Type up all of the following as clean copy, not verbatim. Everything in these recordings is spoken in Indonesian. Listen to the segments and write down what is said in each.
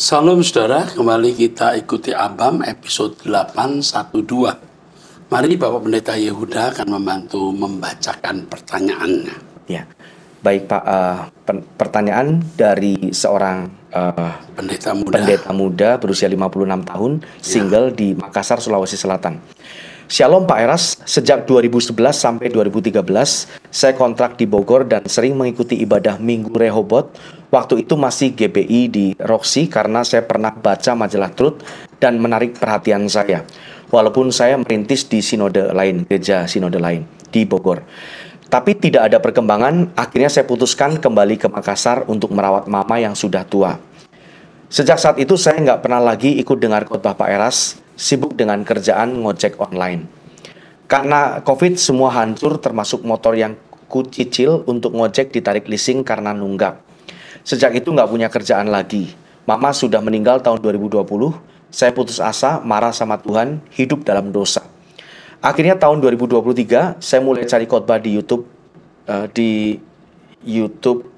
Salam saudara, kembali kita ikuti Abam episode 812. Mari Bapak Pendeta Yehuda akan membantu membacakan pertanyaannya. Ya, baik Pak. Pertanyaan dari seorang pendeta muda berusia 56 tahun, single di Makassar, Sulawesi Selatan. Shalom Pak Eras, sejak 2011 sampai 2013, saya kontrak di Bogor dan sering mengikuti ibadah Minggu Rehobot. Waktu itu masih GBI di Roxy karena saya pernah baca majalah Truth dan menarik perhatian saya. Walaupun saya merintis di gereja sinode lain di Bogor. Tapi tidak ada perkembangan, akhirnya saya putuskan kembali ke Makassar untuk merawat mama yang sudah tua. Sejak saat itu saya nggak pernah lagi ikut dengar khotbah Pak Eras, sibuk dengan kerjaan ngojek online. Karena COVID semua hancur termasuk motor yang kucicil untuk ngojek ditarik leasing karena nunggak. Sejak itu nggak punya kerjaan lagi. Mama sudah meninggal tahun 2020, saya putus asa, marah sama Tuhan, hidup dalam dosa. Akhirnya tahun 2023 saya mulai cari khotbah di YouTube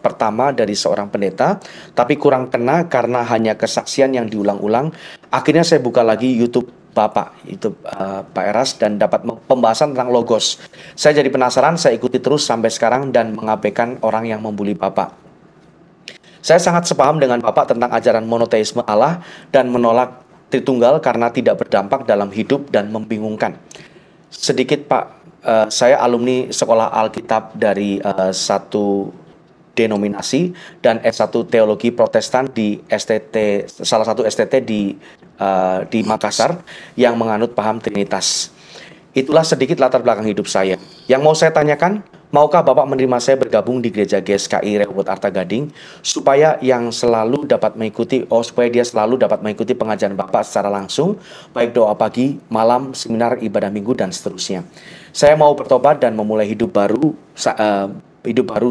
pertama dari seorang pendeta, tapi kurang kena karena hanya kesaksian yang diulang-ulang. Akhirnya saya buka lagi YouTube Bapak, Pak Eras, dan dapat pembahasan tentang logos. Saya jadi penasaran, saya ikuti terus sampai sekarang dan mengabaikan orang yang membuli Bapak. Saya sangat sepaham dengan Bapak tentang ajaran monoteisme Allah dan menolak Tritunggal karena tidak berdampak dalam hidup dan membingungkan. Sedikit Pak, saya alumni sekolah Alkitab dari satu denominasi dan S1 Teologi Protestan di salah satu STT di Makassar yang menganut paham Trinitas. Itulah sedikit latar belakang hidup saya. Yang mau saya tanyakan, maukah Bapak menerima saya bergabung di gereja GSKI Rehoboth Arta Gading supaya dia selalu dapat mengikuti pengajaran Bapak secara langsung, baik doa pagi, malam, seminar, ibadah minggu dan seterusnya. Saya mau bertobat dan memulai hidup baru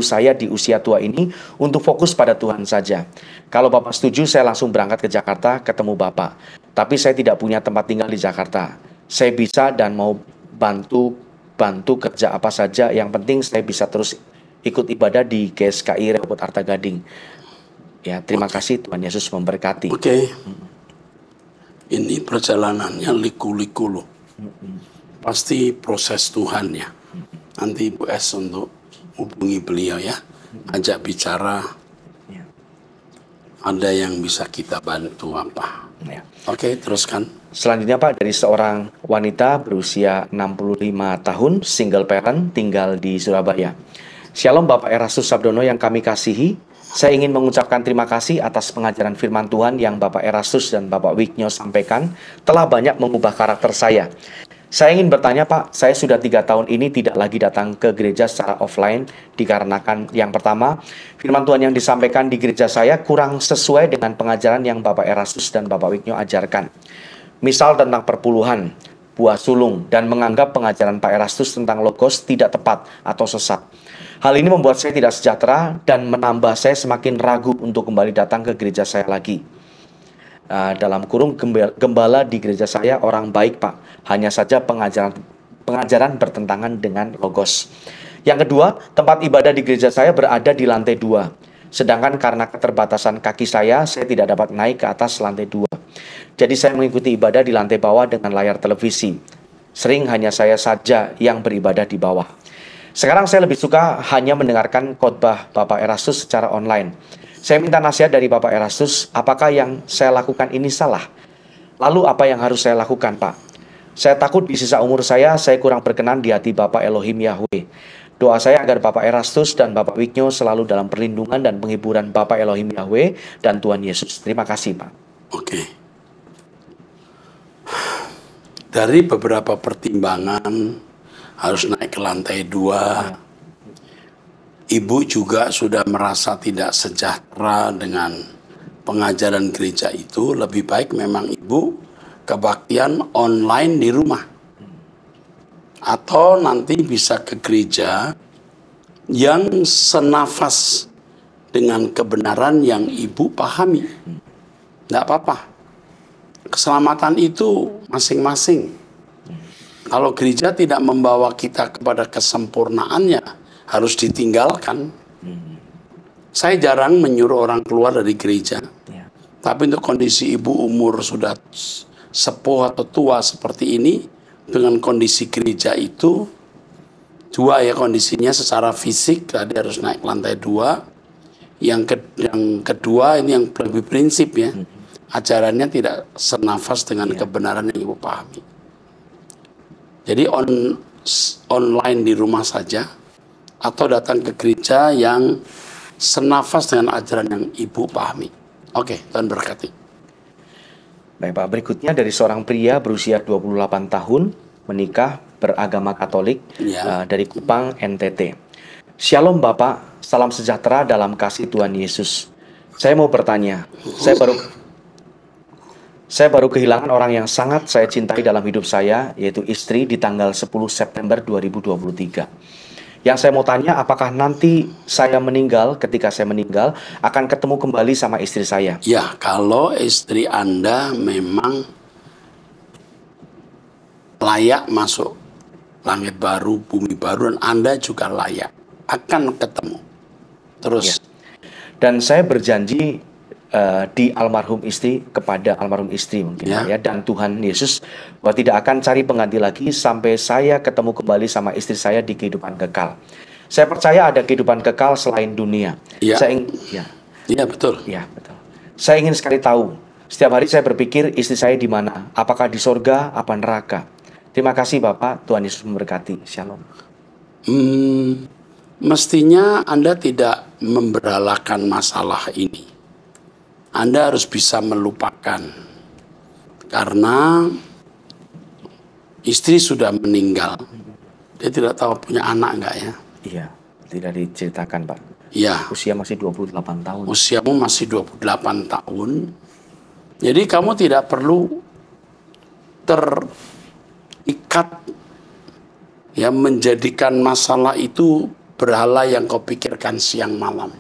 saya di usia tua ini untuk fokus pada Tuhan saja. Kalau Bapak setuju, saya langsung berangkat ke Jakarta ketemu Bapak. Tapi saya tidak punya tempat tinggal di Jakarta. Saya bisa dan mau bantu kerja apa saja. Yang penting saya bisa terus ikut ibadah di GSKI Rehoboth Arta Gading. Ya, terima kasih, Tuhan Yesus memberkati. Oke. Ini perjalanannya liku-liku loh. Pasti proses Tuhan ya. Nanti Ibu S untuk hubungi beliau ya. Ajak bicara. Ada yang bisa kita bantu apa. Ya. Oke, teruskan. Selanjutnya Pak, dari seorang wanita berusia 65 tahun, single parent, tinggal di Surabaya. Shalom Bapak Erastus Sabdono yang kami kasihi. Saya ingin mengucapkan terima kasih atas pengajaran firman Tuhan yang Bapak Erastus dan Bapak Wignyo sampaikan telah banyak mengubah karakter saya. Saya ingin bertanya Pak, saya sudah 3 tahun ini tidak lagi datang ke gereja secara offline dikarenakan yang pertama, firman Tuhan yang disampaikan di gereja saya kurang sesuai dengan pengajaran yang Bapak Erastus dan Bapak Wignyo ajarkan. Misal tentang perpuluhan, buah sulung, dan menganggap pengajaran Pak Erastus tentang logos tidak tepat atau sesat. Hal ini membuat saya tidak sejahtera dan menambah saya semakin ragu untuk kembali datang ke gereja saya lagi. Dalam kurung gembala di gereja saya orang baik Pak, hanya saja pengajaran bertentangan dengan logos. Yang kedua, tempat ibadah di gereja saya berada di lantai 2. Sedangkan karena keterbatasan kaki saya tidak dapat naik ke atas lantai 2. Jadi saya mengikuti ibadah di lantai bawah dengan layar televisi. Sering hanya saya saja yang beribadah di bawah. Sekarang saya lebih suka hanya mendengarkan khotbah Bapak Erastus secara online. Saya minta nasihat dari Bapak Erastus, apakah yang saya lakukan ini salah? Lalu apa yang harus saya lakukan Pak? Saya takut di sisa umur saya kurang berkenan di hati Bapak Elohim Yahweh. Doa saya agar Bapak Erastus dan Bapak Wignyo selalu dalam perlindungan dan penghiburan Bapak Elohim Yahweh dan Tuhan Yesus. Terima kasih Pak. Oke. Dari beberapa pertimbangan harus naik ke lantai 2. Ibu juga sudah merasa tidak sejahtera dengan pengajaran gereja itu. Lebih baik memang ibu kebaktian online di rumah. Atau nanti bisa ke gereja yang senafas dengan kebenaran yang ibu pahami. Tidak apa-apa. Keselamatan itu masing-masing. Kalau gereja tidak membawa kita kepada kesempurnaannya, harus ditinggalkan. Saya jarang menyuruh orang keluar dari gereja. Tapi untuk kondisi ibu umur sudah sepuh atau tua seperti ini, dengan kondisi gereja itu, dua ya kondisinya secara fisik, tadi harus naik lantai 2. Yang kedua ini yang lebih prinsip ya, ajarannya tidak senafas dengan kebenaran yang ibu pahami. Jadi online di rumah saja, atau datang ke gereja yang senafas dengan ajaran yang ibu pahami. Oke, Tuhan berkati. Baik Pak, berikutnya dari seorang pria berusia 28 tahun, menikah, beragama Katolik, dari Kupang, NTT. Shalom Bapak, salam sejahtera dalam kasih Tuhan Yesus. Saya mau bertanya, saya baru kehilangan orang yang sangat saya cintai dalam hidup saya, yaitu istri di tanggal 10 September 2023. Yang saya mau tanya, apakah nanti ketika saya meninggal, akan ketemu kembali sama istri saya? Ya, kalau istri Anda memang layak masuk langit baru, bumi baru, dan Anda juga layak, akan ketemu. Terus. Dan saya berjanji di almarhum istri, kepada almarhum istri mungkin dan Tuhan Yesus, bahwa tidak akan cari pengganti lagi sampai saya ketemu kembali sama istri saya di kehidupan kekal. Saya percaya ada kehidupan kekal selain dunia. Iya betul. Ya, betul. Saya ingin sekali tahu, setiap hari saya berpikir istri saya di mana, apakah di sorga, apa neraka. Terima kasih Bapak, Tuhan Yesus memberkati. Shalom. Mestinya Anda tidak memberalakan masalah ini. Anda harus bisa melupakan, karena istri sudah meninggal. Dia tidak tahu punya anak enggak ya? Iya, tidak diceritakan Pak. Iya. Usia masih 28 tahun. Usiamu masih 28 tahun. Jadi kamu tidak perlu terikat ya, menjadikan masalah itu berhala yang kau pikirkan siang malam.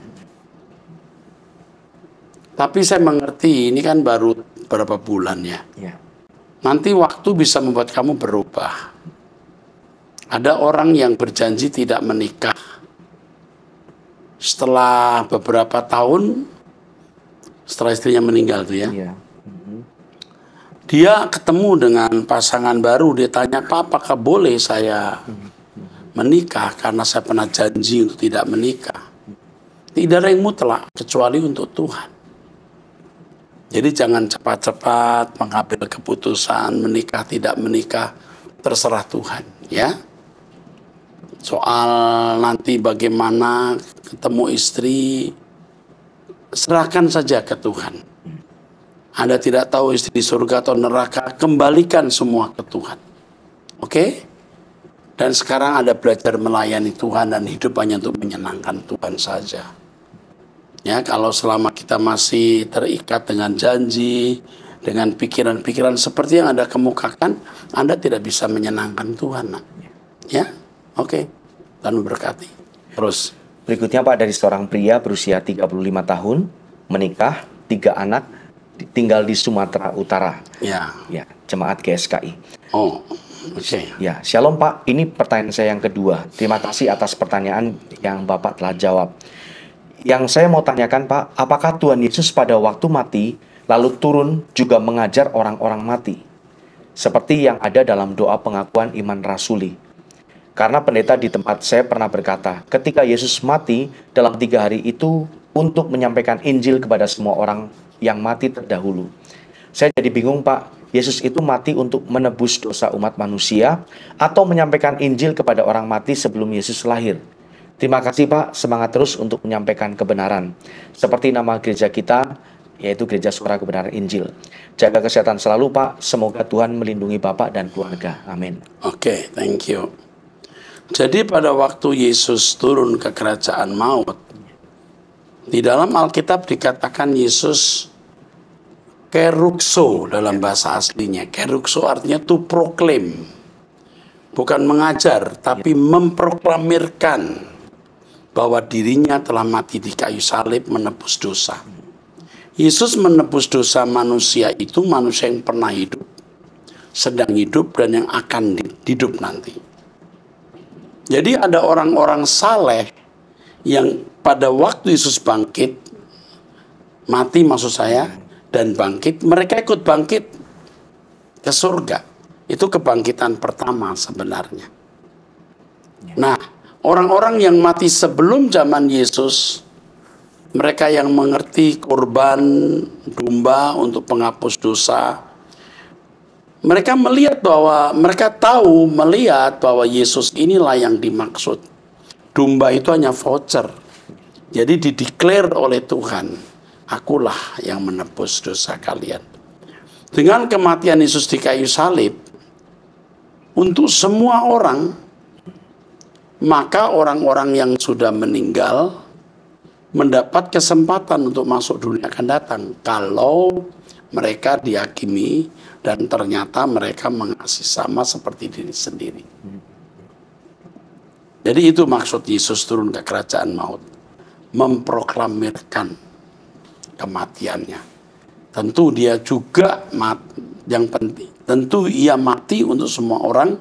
Tapi saya mengerti, ini kan baru berapa bulan ya. Nanti waktu bisa membuat kamu berubah. Ada orang yang berjanji tidak menikah. Setelah beberapa tahun, setelah istrinya meninggal tuh ya. Dia ketemu dengan pasangan baru, dia tanya, Pak, apakah boleh saya menikah karena saya pernah janji untuk tidak menikah. Tidak ada yang mutlak kecuali untuk Tuhan. Jadi jangan cepat-cepat mengambil keputusan menikah tidak menikah, terserah Tuhan ya. Soal nanti bagaimana ketemu istri, serahkan saja ke Tuhan. Anda tidak tahu istri di surga atau neraka, kembalikan semua ke Tuhan. Oke? Dan sekarang Anda belajar melayani Tuhan dan hidup hanya untuk menyenangkan Tuhan saja. Ya, kalau selama kita masih terikat dengan janji, dengan pikiran-pikiran seperti yang Anda kemukakan, Anda tidak bisa menyenangkan Tuhan. Nak. Ya, oke. Tuhan memberkati. Terus. Berikutnya Pak, dari seorang pria berusia 35 tahun, menikah, 3 anak, tinggal di Sumatera Utara. Ya, jemaat GSKI. Oh, oke. Ya, shalom Pak. Ini pertanyaan saya yang kedua. Terima kasih atas pertanyaan yang Bapak telah jawab. Yang saya mau tanyakan Pak, apakah Tuhan Yesus pada waktu mati lalu turun juga mengajar orang-orang mati? Seperti yang ada dalam doa pengakuan iman rasuli. Karena pendeta di tempat saya pernah berkata, ketika Yesus mati dalam 3 hari itu untuk menyampaikan Injil kepada semua orang yang mati terdahulu. Saya jadi bingung Pak, Yesus itu mati untuk menebus dosa umat manusia atau menyampaikan Injil kepada orang mati sebelum Yesus lahir? Terima kasih Pak, semangat terus untuk menyampaikan kebenaran. Seperti nama gereja kita, yaitu Gereja Suara Kebenaran Injil. Jaga kesehatan selalu Pak, semoga Tuhan melindungi Bapak dan keluarga. Amin. Oke, thank you. Jadi pada waktu Yesus turun ke kerajaan maut, di dalam Alkitab dikatakan Yesus kerukso dalam bahasa aslinya. Kerukso artinya to proclaim. Bukan mengajar, tapi memproklamirkan bahwa dirinya telah mati di kayu salib menebus dosa. Yesus menebus dosa manusia itu, manusia yang pernah hidup, sedang hidup, dan yang akan hidup nanti. Jadi ada orang-orang saleh yang pada waktu Yesus bangkit, mati maksud saya, dan bangkit, mereka ikut bangkit ke surga. Itu kebangkitan pertama sebenarnya. Nah, orang-orang yang mati sebelum zaman Yesus, mereka yang mengerti kurban domba untuk penghapus dosa, mereka melihat bahwa Yesus inilah yang dimaksud. Domba itu hanya voucher. Jadi dideklar oleh Tuhan, akulah yang menebus dosa kalian. Dengan kematian Yesus di kayu salib, untuk semua orang, maka orang-orang yang sudah meninggal mendapat kesempatan untuk masuk dunia akan datang. Kalau mereka dihakimi dan ternyata mereka mengasihi sama seperti diri sendiri. Jadi itu maksud Yesus turun ke kerajaan maut. Memproklamirkan kematiannya. Tentu dia juga yang penting. Tentu ia mati untuk semua orang,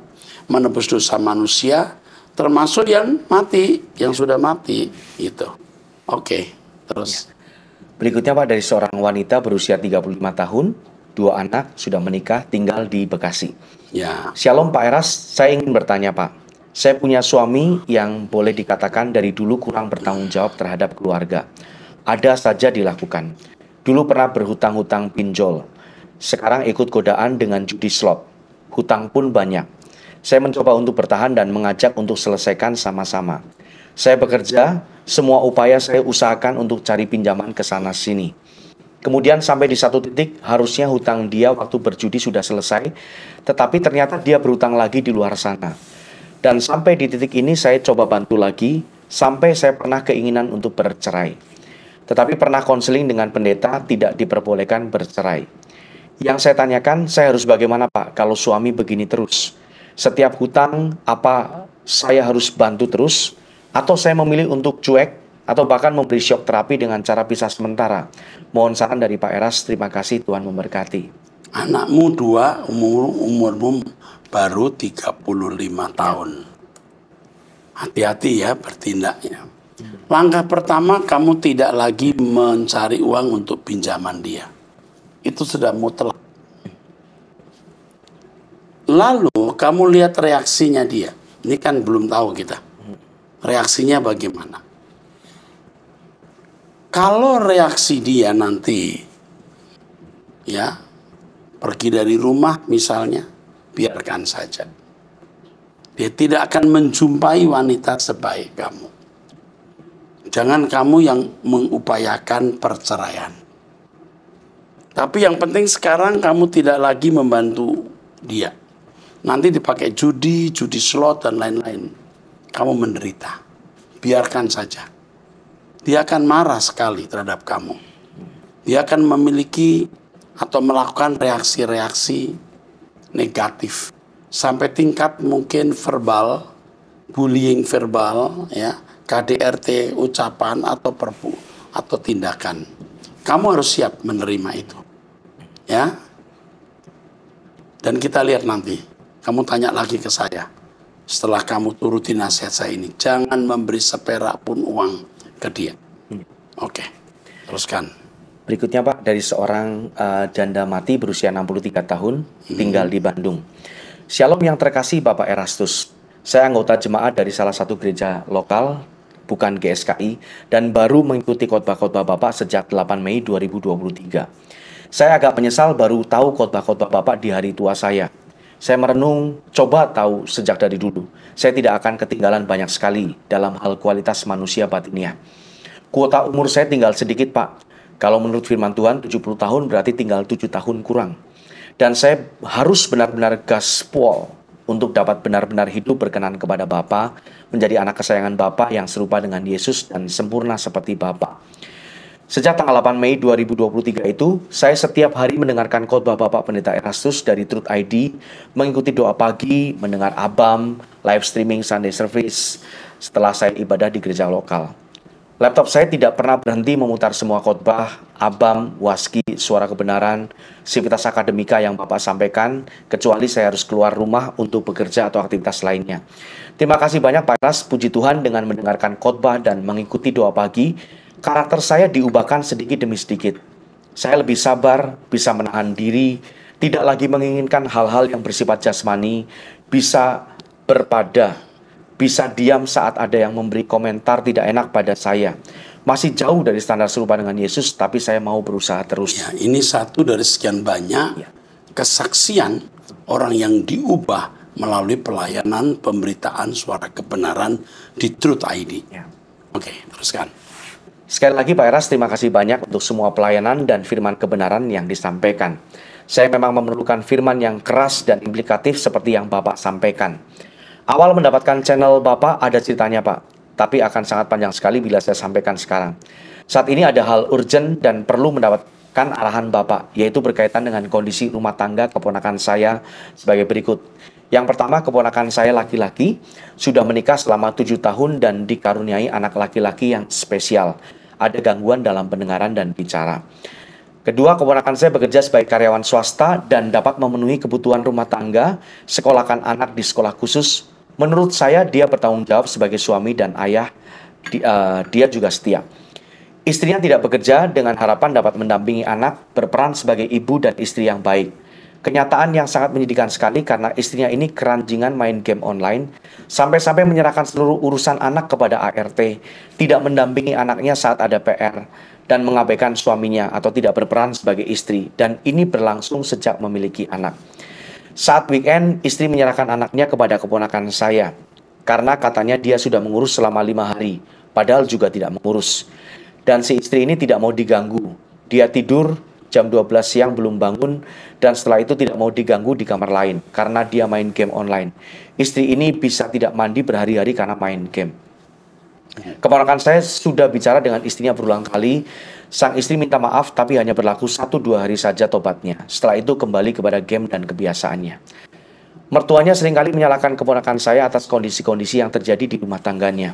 menebus dosa manusia, termasuk yang mati, yang sudah mati. Itu. Oke, terus. Berikutnya Pak, dari seorang wanita berusia 35 tahun, 2 anak, sudah menikah, tinggal di Bekasi. Ya. Shalom Pak Eras, saya ingin bertanya Pak. Saya punya suami yang boleh dikatakan dari dulu kurang bertanggung jawab terhadap keluarga. Ada saja dilakukan. Dulu pernah berhutang-hutang pinjol. Sekarang ikut godaan dengan judi slot. Hutang pun banyak. Saya mencoba untuk bertahan dan mengajak untuk selesaikan sama-sama. Saya bekerja, semua upaya saya usahakan untuk cari pinjaman ke sana sini. Kemudian sampai di satu titik harusnya hutang dia waktu berjudi sudah selesai, tetapi ternyata dia berhutang lagi di luar sana. Dan sampai di titik ini saya coba bantu lagi, sampai saya pernah keinginan untuk bercerai. Tetapi pernah konseling dengan pendeta, tidak diperbolehkan bercerai. Yang saya tanyakan, saya harus bagaimana Pak kalau suami begini terus? Setiap hutang, apa saya harus bantu terus? Atau saya memilih untuk cuek, atau bahkan memberi syok terapi dengan cara pisah sementara? Mohon saran dari Pak Eras, terima kasih, Tuhan memberkati. Anakmu 2, umurmu baru 35 tahun. Hati-hati ya bertindaknya. Langkah pertama, kamu tidak lagi mencari uang untuk pinjaman dia. Itu sudah mutlak. Lalu kamu lihat reaksinya dia. Ini kan belum tahu kita. Reaksinya bagaimana? Kalau reaksi dia nanti ya pergi dari rumah misalnya, biarkan saja. Dia tidak akan menjumpai wanita sebaik kamu. Jangan kamu yang mengupayakan perceraian. Tapi yang penting sekarang kamu tidak lagi membantu dia. Nanti dipakai judi slot dan lain-lain. Kamu menderita. Biarkan saja. Dia akan marah sekali terhadap kamu. Dia akan memiliki atau melakukan reaksi-reaksi negatif. Sampai tingkat mungkin verbal, bullying verbal, ya, KDRT, ucapan atau perpu atau tindakan. Kamu harus siap menerima itu. Ya. Dan kita lihat nanti. Kamu tanya lagi ke saya. Setelah kamu turuti nasihat saya ini, jangan memberi seperak pun uang ke dia. Oke. Teruskan. Berikutnya Pak, dari seorang janda mati berusia 63 tahun, tinggal di Bandung. Shalom yang terkasih Bapak Erastus. Saya anggota jemaat dari salah satu gereja lokal, bukan GSKI, dan baru mengikuti khotbah-khotbah Bapak sejak 8 Mei 2023. Saya agak menyesal baru tahu khotbah-khotbah Bapak di hari tua saya. Saya merenung, coba tahu sejak dari dulu. Saya tidak akan ketinggalan banyak sekali dalam hal kualitas manusia batiniah. Kuota umur saya tinggal sedikit Pak. Kalau menurut firman Tuhan 70 tahun berarti tinggal 7 tahun kurang. Dan saya harus benar-benar gaspol untuk dapat benar-benar hidup berkenan kepada Bapa, menjadi anak kesayangan Bapa yang serupa dengan Yesus dan sempurna seperti Bapa. Sejak tanggal 8 Mei 2023 itu, saya setiap hari mendengarkan khotbah Bapak Pendeta Erastus dari Truth ID, mengikuti doa pagi, mendengar ABAM, live streaming Sunday Service setelah saya ibadah di gereja lokal. Laptop saya tidak pernah berhenti memutar semua khotbah, ABAM, Waski, Suara Kebenaran, Sivitas Akademika yang Bapak sampaikan, kecuali saya harus keluar rumah untuk bekerja atau aktivitas lainnya. Terima kasih banyak Pak Eras, puji Tuhan dengan mendengarkan khotbah dan mengikuti doa pagi, karakter saya diubahkan sedikit demi sedikit. Saya lebih sabar, bisa menahan diri, tidak lagi menginginkan hal-hal yang bersifat jasmani, bisa berpada, bisa diam saat ada yang memberi komentar tidak enak pada saya. Masih jauh dari standar serupa dengan Yesus, tapi saya mau berusaha terus. Ya, ini satu dari sekian banyak kesaksian orang yang diubah melalui pelayanan pemberitaan suara kebenaran di Truth ID. Ya. Oke, teruskan. Sekali lagi Pak Eras, terima kasih banyak untuk semua pelayanan dan firman kebenaran yang disampaikan. Saya memang memerlukan firman yang keras dan implikatif seperti yang Bapak sampaikan. Awal mendapatkan channel Bapak ada ceritanya Pak, tapi akan sangat panjang sekali bila saya sampaikan sekarang. Saat ini ada hal urgent dan perlu mendapatkan arahan Bapak, yaitu berkaitan dengan kondisi rumah tangga keponakan saya sebagai berikut. Yang pertama, keponakan saya laki-laki sudah menikah selama 7 tahun dan dikaruniai anak laki-laki yang spesial. Ada gangguan dalam pendengaran dan bicara. Kedua, keponakan saya bekerja sebagai karyawan swasta dan dapat memenuhi kebutuhan rumah tangga, sekolahkan anak di sekolah khusus. Menurut saya, dia bertanggung jawab sebagai suami dan ayah. Dia juga setia. Istrinya tidak bekerja dengan harapan dapat mendampingi anak, berperan sebagai ibu dan istri yang baik. Kenyataan yang sangat menyedihkan sekali karena istrinya ini keranjingan main game online, sampai-sampai menyerahkan seluruh urusan anak kepada ART, tidak mendampingi anaknya saat ada PR, dan mengabaikan suaminya atau tidak berperan sebagai istri, dan ini berlangsung sejak memiliki anak. Saat weekend, istri menyerahkan anaknya kepada keponakan saya, karena katanya dia sudah mengurus selama 5 hari, padahal juga tidak mengurus. Dan si istri ini tidak mau diganggu, dia tidur jam 12 siang belum bangun, dan setelah itu tidak mau diganggu di kamar lain karena dia main game online. Istri ini bisa tidak mandi berhari-hari karena main game. Keponakan saya sudah bicara dengan istrinya berulang kali. Sang istri minta maaf tapi hanya berlaku 1-2 hari saja tobatnya. Setelah itu kembali kepada game dan kebiasaannya. Mertuanya seringkali menyalahkan keponakan saya atas kondisi-kondisi yang terjadi di rumah tangganya.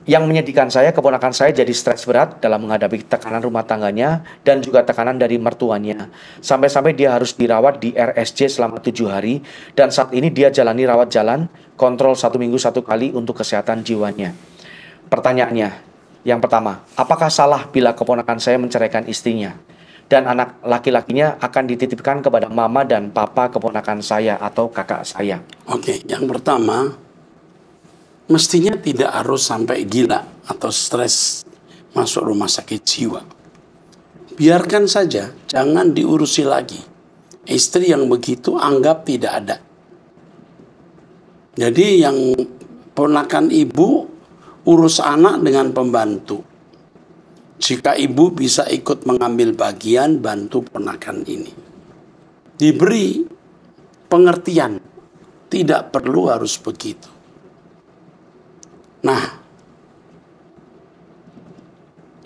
Yang menyedihkan saya, keponakan saya jadi stres berat dalam menghadapi tekanan rumah tangganya dan juga tekanan dari mertuanya. Sampai-sampai dia harus dirawat di RSJ selama 7 hari dan saat ini dia jalani rawat jalan, kontrol 1 minggu 1 kali untuk kesehatan jiwanya. Pertanyaannya, yang pertama, apakah salah bila keponakan saya menceraikan istrinya? Dan anak laki-lakinya akan dititipkan kepada mama dan papa keponakan saya atau kakak saya? Oke, yang pertama, mestinya tidak harus sampai gila atau stres masuk rumah sakit jiwa. Biarkan saja, jangan diurusi lagi. Istri yang begitu anggap tidak ada. Jadi yang ponakan ibu urus anak dengan pembantu. Jika ibu bisa ikut mengambil bagian, bantu ponakan ini. Diberi pengertian, tidak perlu harus begitu. Nah,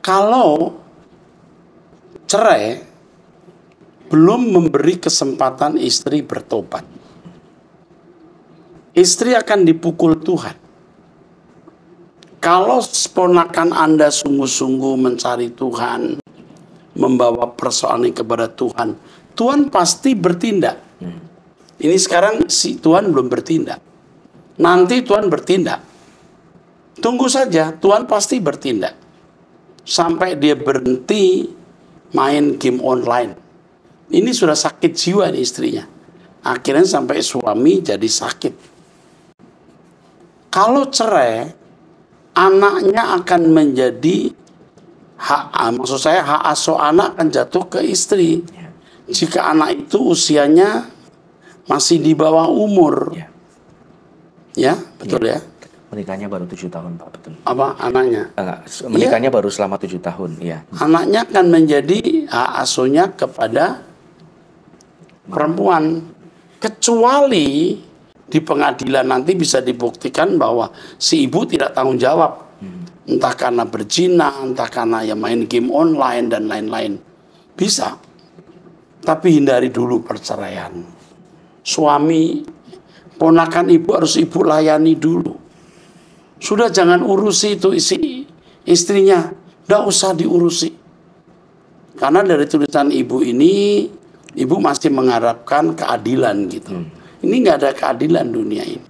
kalau cerai belum memberi kesempatan istri bertobat, istri akan dipukul Tuhan. Kalau ponakan Anda sungguh-sungguh mencari Tuhan, membawa persoalan ini kepada Tuhan, Tuhan pasti bertindak. Ini sekarang si Tuhan belum bertindak. Nanti Tuhan bertindak. Tunggu saja, Tuhan pasti bertindak. Sampai dia berhenti main game online. Ini sudah sakit jiwa nih istrinya. Akhirnya sampai suami jadi sakit. Kalau cerai, anaknya akan menjadi maksud saya hak asuh anak akan jatuh ke istri. Jika anak itu usianya masih di bawah umur. Ya, betul ya. Menikahnya baru 7 tahun, Pak, betul. Apa anaknya? Enggak, menikahnya baru selama 7 tahun, ya. Anaknya akan menjadi hak asuhnya kepada perempuan. Kecuali di pengadilan nanti bisa dibuktikan bahwa si ibu tidak tanggung jawab. Entah karena berzina, entah karena ya main game online dan lain-lain. Bisa. Tapi hindari dulu perceraian. Suami, ponakan ibu harus ibu layani dulu. Sudah jangan urusi itu istrinya. Tidak usah diurusi. Karena dari tulisan ibu ini, ibu masih mengharapkan keadilan gitu. Ini nggak ada keadilan dunia ini.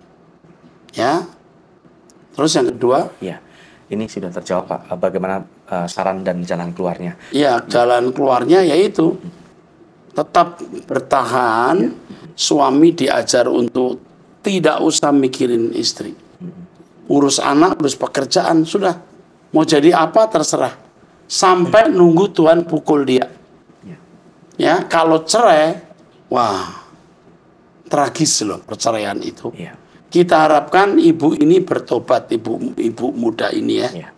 Ya. Terus yang kedua? Ya, ini sudah terjawab Pak. Bagaimana saran dan jalan keluarnya. Ya, jalan keluarnya yaitu tetap bertahan. Suami diajar untuk tidak usah mikirin istri. Urus anak, urus pekerjaan, sudah. Mau jadi apa terserah. Sampai nunggu Tuhan pukul dia. Ya, kalau cerai, wah, tragis loh perceraian itu. Ya. Kita harapkan ibu ini bertobat, ibu muda ini ya. Ya.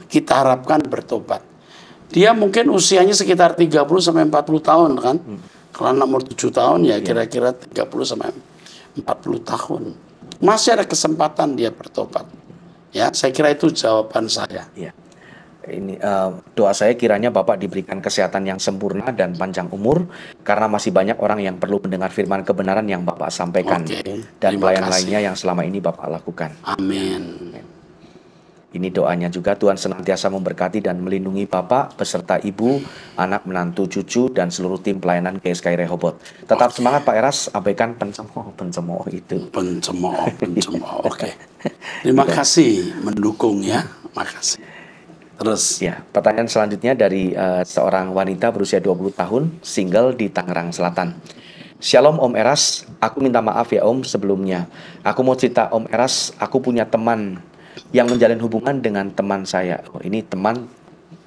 Kita harapkan bertobat. Dia mungkin usianya sekitar 30 sampai 40 tahun kan. Kalau nomor 7 tahun ya kira-kira 30 sampai 40 tahun. Masih ada kesempatan dia bertobat. Ya, saya kira itu jawaban saya. Ya. Ini doa saya kiranya Bapak diberikan kesehatan yang sempurna dan panjang umur, karena masih banyak orang yang perlu mendengar firman kebenaran yang Bapak sampaikan. Oke, Dan terima pelayan kasih. lainnya yang selama ini Bapak lakukan. Amin. Ini doanya juga, Tuhan senantiasa memberkati dan melindungi Bapak beserta Ibu, anak, menantu, cucu, dan seluruh tim pelayanan GSKI Rehoboth. Tetap semangat Pak Eras, abaikan pencemooh itu. Pencemooh. Oke. Terima kasih mendukung ya. Makasih. Terus. Ya, pertanyaan selanjutnya dari seorang wanita berusia 20 tahun, single di Tangerang Selatan. Shalom Om Eras, aku minta maaf ya Om sebelumnya. Aku mau cerita Om Eras, aku punya teman yang menjalin hubungan dengan teman saya. Oh, ini teman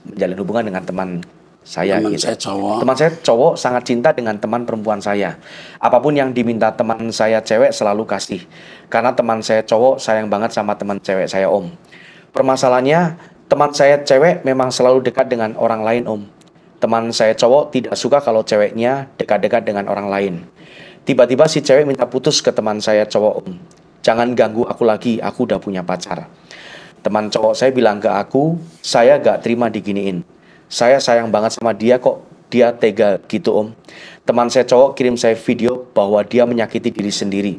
menjalin hubungan dengan teman saya. Teman gitu. saya cowok. Teman saya cowok sangat cinta dengan teman perempuan saya. Apapun yang diminta teman saya cewek selalu kasih. Karena teman saya cowok sayang banget sama teman cewek saya Om. Permasalahannya, teman saya cewek memang selalu dekat dengan orang lain Om. Teman saya cowok tidak suka kalau ceweknya dekat-dekat dengan orang lain. Tiba-tiba si cewek minta putus ke teman saya cowok Om. Jangan ganggu aku lagi, aku udah punya pacar. Teman cowok saya bilang ke aku, saya gak terima diginiin. Saya sayang banget sama dia kok, dia tega gitu Om. Teman saya cowok kirim saya video bahwa dia menyakiti diri sendiri.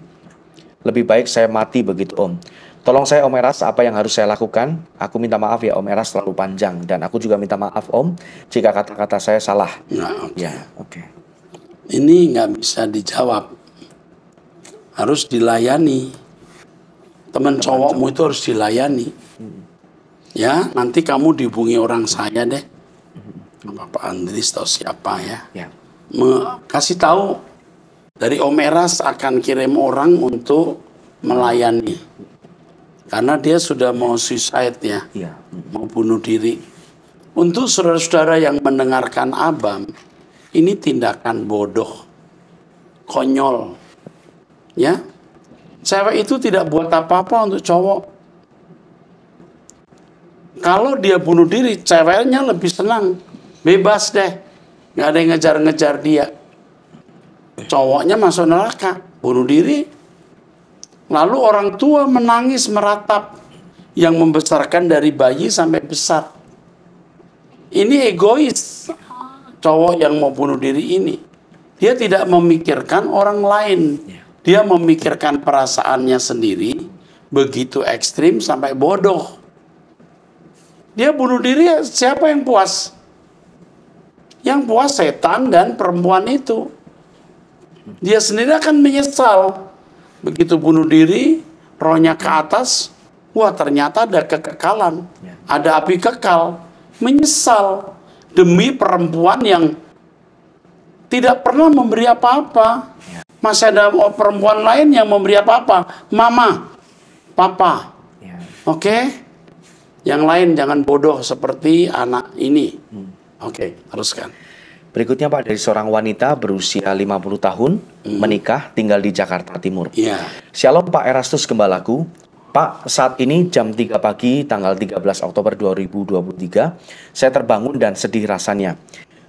Lebih baik saya mati begitu Om. Tolong saya Om Eras, apa yang harus saya lakukan? Aku minta maaf ya Om Eras, terlalu panjang. Dan aku juga minta maaf Om, jika kata-kata saya salah. Nah, Ya, oke. ini nggak bisa dijawab. Harus dilayani. Teman cowokmu itu harus dilayani. Ya, nanti kamu dihubungi orang saya deh. Bapak Andris atau siapa ya. Ya. Kasih tahu dari Om Eras akan kirim orang untuk melayani. Karena dia sudah mau suicide ya. Iya. Mau bunuh diri. Untuk saudara-saudara yang mendengarkan Abam, ini tindakan bodoh, konyol. Ya. Cewek itu tidak buat apa-apa untuk cowok. Kalau dia bunuh diri, ceweknya lebih senang. Bebas deh. Nggak ada yang ngejar-ngejar dia. Cowoknya masuk neraka, bunuh diri. Lalu orang tua menangis meratap, yang membesarkan dari bayi sampai besar. Ini egois, cowok yang mau bunuh diri ini. Dia tidak memikirkan orang lain. Dia memikirkan perasaannya sendiri, begitu ekstrim sampai bodoh. Dia bunuh diri, siapa yang puas? Yang puas setan dan perempuan itu. Dia sendiri akan menyesal. Begitu bunuh diri, rohnya ke atas, wah ternyata ada kekekalan, ada api kekal, menyesal demi perempuan yang tidak pernah memberi apa-apa. Masih ada perempuan lain yang memberi apa-apa, mama, papa, oke? Yang lain jangan bodoh seperti anak ini, oke, teruskan. Berikutnya Pak, dari seorang wanita berusia 50 tahun, menikah, tinggal di Jakarta Timur. Iya. Shalom Pak Erastus Gembalaku. Pak, saat ini jam 3 pagi tanggal 13 Oktober 2023, saya terbangun dan sedih rasanya.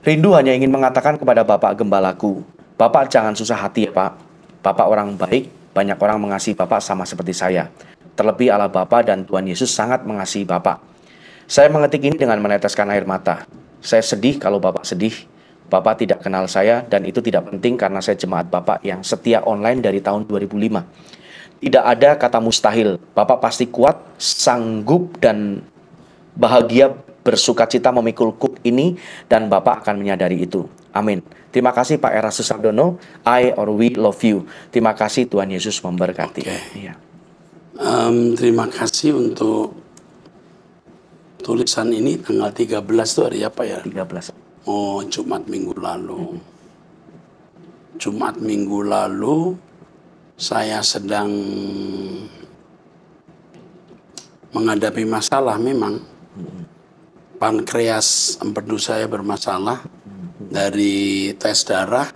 Rindu hanya ingin mengatakan kepada Bapak Gembalaku, Bapak jangan susah hati ya Pak. Bapak orang baik, banyak orang mengasihi Bapak sama seperti saya. Terlebih Allah Bapa dan Tuhan Yesus sangat mengasihi Bapak. Saya mengetik ini dengan meneteskan air mata. Saya sedih kalau Bapak sedih. Bapak tidak kenal saya dan itu tidak penting karena saya jemaat Bapak yang setia online dari tahun 2005. Tidak ada kata mustahil. Bapak pasti kuat, sanggup dan bahagia bersukacita memikul kuk ini dan Bapak akan menyadari itu. Amin. Terima kasih Pak Erastus Sabdono. I or we love you. Terima kasih, Tuhan Yesus memberkati. Oke. Iya. Terima kasih untuk tulisan ini tanggal 13 itu hari apa ya? 13. Oh, Jumat minggu lalu. Jumat minggu lalu saya sedang menghadapi masalah memang. Pankreas empedu saya bermasalah dari tes darah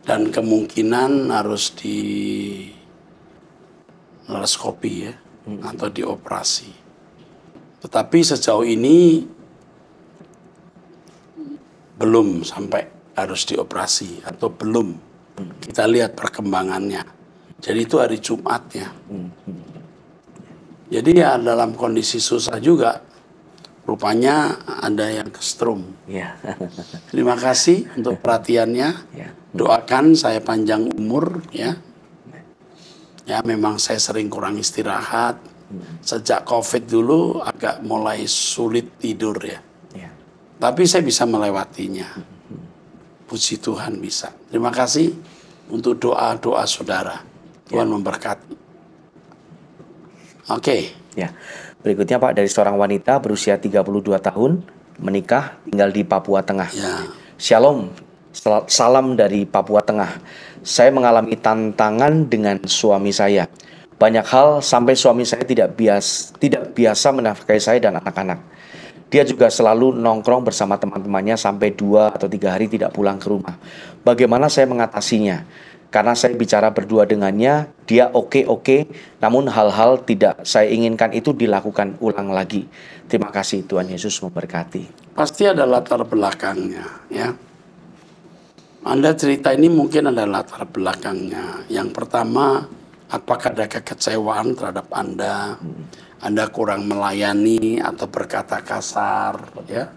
dan kemungkinan harus di laparoskopi ya atau dioperasi. Tetapi sejauh ini belum sampai harus dioperasi atau belum. Kita lihat perkembangannya. Jadi itu hari Jumat ya. Jadi ya dalam kondisi susah juga. Rupanya ada yang kesetrum. Ya. Terima kasih untuk perhatiannya. Ya. Doakan saya panjang umur ya. Ya memang saya sering kurang istirahat. Sejak COVID dulu agak mulai sulit tidur ya. Ya. Tapi saya bisa melewatinya. Puji Tuhan bisa. Terima kasih untuk doa-doa saudara. Tuhan memberkati. Oke. Ya. Berikutnya Pak, dari seorang wanita berusia 32 tahun, menikah, tinggal di Papua Tengah. Ya. Shalom, salam dari Papua Tengah. Saya mengalami tantangan dengan suami saya. Banyak hal sampai suami saya tidak biasa menafkahi saya dan anak-anak. Dia juga selalu nongkrong bersama teman-temannya sampai 2 atau 3 hari tidak pulang ke rumah. Bagaimana saya mengatasinya? Karena saya bicara berdua dengannya, dia oke, namun hal-hal tidak saya inginkan itu dilakukan ulang lagi. Terima kasih, Tuhan Yesus memberkati. Pasti ada latar belakangnya ya. Anda cerita ini mungkin ada latar belakangnya. Yang pertama, apakah ada kekecewaan terhadap Anda? Anda kurang melayani atau berkata kasar ya.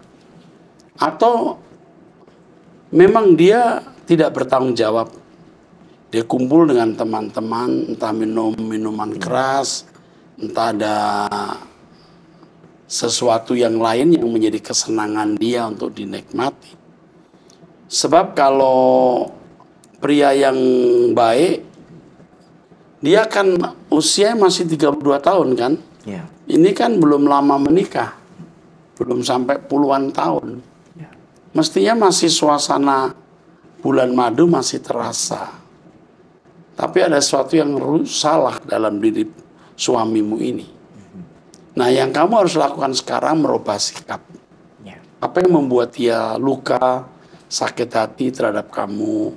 Atau memang dia tidak bertanggung jawab. Dia kumpul dengan teman-teman, entah minum minuman keras, entah ada sesuatu yang lain yang menjadi kesenangan dia untuk dinikmati. Sebab kalau pria yang baik, dia kan usia masih 32 tahun kan? Ya. Ini kan belum lama menikah, belum sampai puluhan tahun. Ya. Mestinya masih suasana bulan madu masih terasa. Tapi ada sesuatu yang salah dalam diri suamimu ini. Nah, yang kamu harus lakukan sekarang merubah sikap. Ya. Apa yang membuat dia luka, sakit hati terhadap kamu,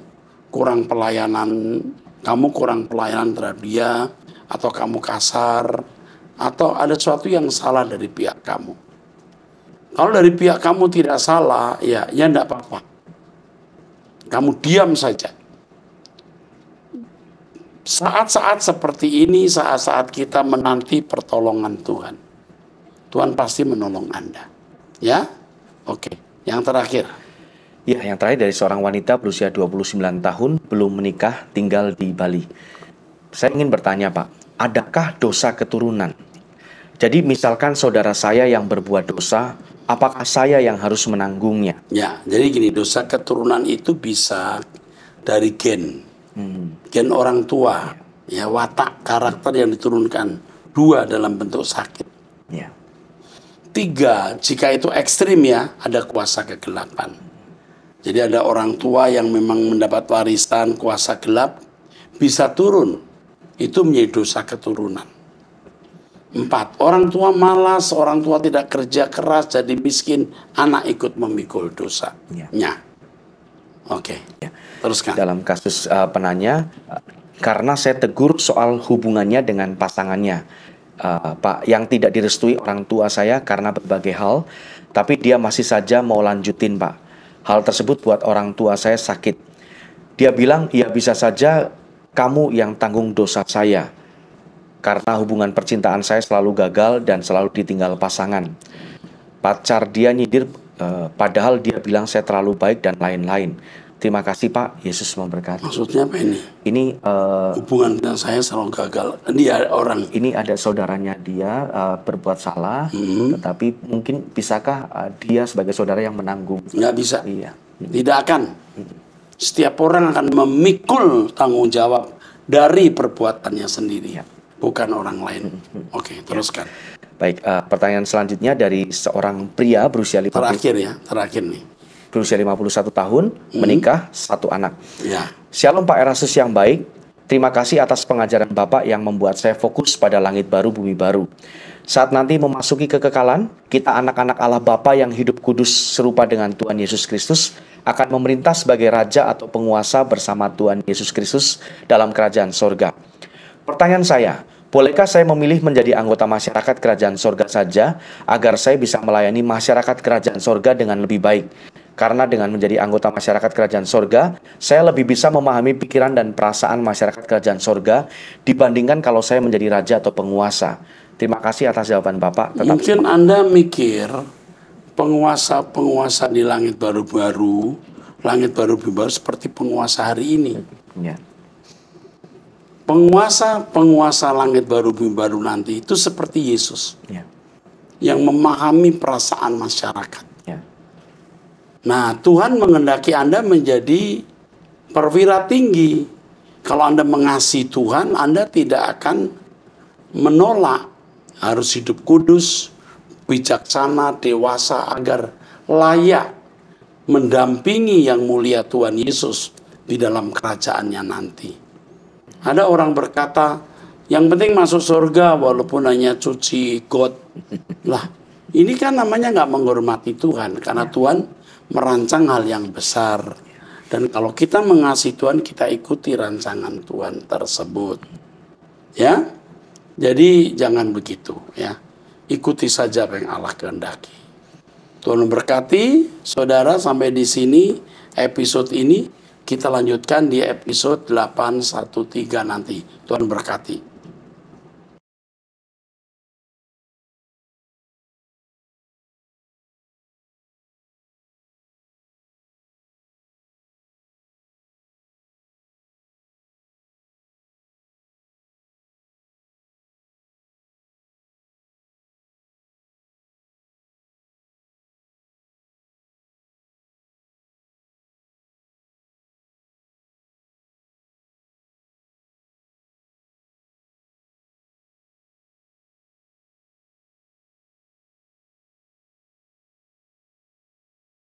kurang pelayanan terhadap dia, atau kamu kasar, atau ada sesuatu yang salah dari pihak kamu. Kalau dari pihak kamu tidak salah, ya enggak apa-apa. Kamu diam saja. Saat-saat seperti ini, saat-saat kita menanti pertolongan Tuhan. Tuhan pasti menolong Anda. Ya? Oke. Yang terakhir. Ya, yang terakhir dari seorang wanita berusia 29 tahun, belum menikah, tinggal di Bali. Saya ingin bertanya Pak, adakah dosa keturunan? Jadi misalkan saudara saya yang berbuat dosa, apakah saya yang harus menanggungnya? Ya, jadi gini, dosa keturunan itu bisa dari gen. Gen orang tua, ya watak, karakter yang diturunkan. 2 dalam bentuk sakit. Ya. 3, jika itu ekstrim ya, ada kuasa kegelapan. Jadi ada orang tua yang memang mendapat warisan kuasa gelap, bisa turun. Itu menjadi dosa keturunan. 4, orang tua malas, orang tua tidak kerja keras, jadi miskin, anak ikut memikul dosanya. Oke. Teruskan. Dalam kasus penanya, karena saya tegur soal hubungannya dengan pasangannya, Pak, yang tidak direstui orang tua saya karena berbagai hal, tapi dia masih saja mau lanjutin Pak. Hal tersebut buat orang tua saya sakit. Dia bilang, ya bisa saja kamu yang tanggung dosa saya, karena hubungan percintaan saya selalu gagal dan selalu ditinggal pasangan. Pacar dia nyidir, padahal dia bilang saya terlalu baik dan lain-lain. Terima kasih Pak, Yesus memberkati. Maksudnya apa ini? Ini hubungan dengan saya selalu gagal. Dia orang. Ini ada saudaranya dia berbuat salah, tetapi mungkin bisakah dia sebagai saudara yang menanggung? Nggak bisa. Iya. Tidak akan. Setiap orang akan memikul tanggung jawab dari perbuatannya sendiri. Ya. bukan orang lain. Oke, teruskan. Baik, pertanyaan selanjutnya dari seorang pria berusia 51 Terakhir nih. berusia 51 tahun, menikah, 1 anak. Ya. Shalom Pak Erastus yang baik. Terima kasih atas pengajaran Bapak yang membuat saya fokus pada langit baru, bumi baru. Saat nanti memasuki kekekalan, kita anak-anak Allah Bapa yang hidup kudus serupa dengan Tuhan Yesus Kristus akan memerintah sebagai raja atau penguasa bersama Tuhan Yesus Kristus dalam kerajaan sorga. Pertanyaan saya, bolehkah saya memilih menjadi anggota masyarakat kerajaan sorga saja agar saya bisa melayani masyarakat kerajaan sorga dengan lebih baik? Karena dengan menjadi anggota masyarakat kerajaan sorga, saya lebih bisa memahami pikiran dan perasaan masyarakat kerajaan sorga dibandingkan kalau saya menjadi raja atau penguasa. Terima kasih atas jawaban Bapak. Mungkin Anda mikir penguasa-penguasa di langit baru-baru seperti penguasa hari ini. Ya. Penguasa-penguasa langit baru bumi baru nanti itu seperti Yesus. Ya. Yang memahami perasaan masyarakat. Ya. Nah, Tuhan menghendaki Anda menjadi perwira tinggi. Kalau Anda mengasihi Tuhan, Anda tidak akan menolak. Harus hidup kudus, bijaksana, dewasa, agar layak mendampingi yang mulia Tuhan Yesus di dalam kerajaannya nanti. Ada orang berkata, yang penting masuk surga walaupun hanya cuci got. Lah, ini kan namanya nggak menghormati Tuhan, karena Tuhan merancang hal yang besar. Dan kalau kita mengasihi Tuhan, kita ikuti rancangan Tuhan tersebut. Ya, jadi jangan begitu ya. Ikuti saja apa yang Allah kehendaki. Tuhan memberkati saudara. Sampai di sini episode ini. Kita lanjutkan di episode 813 nanti. Tuhan berkati.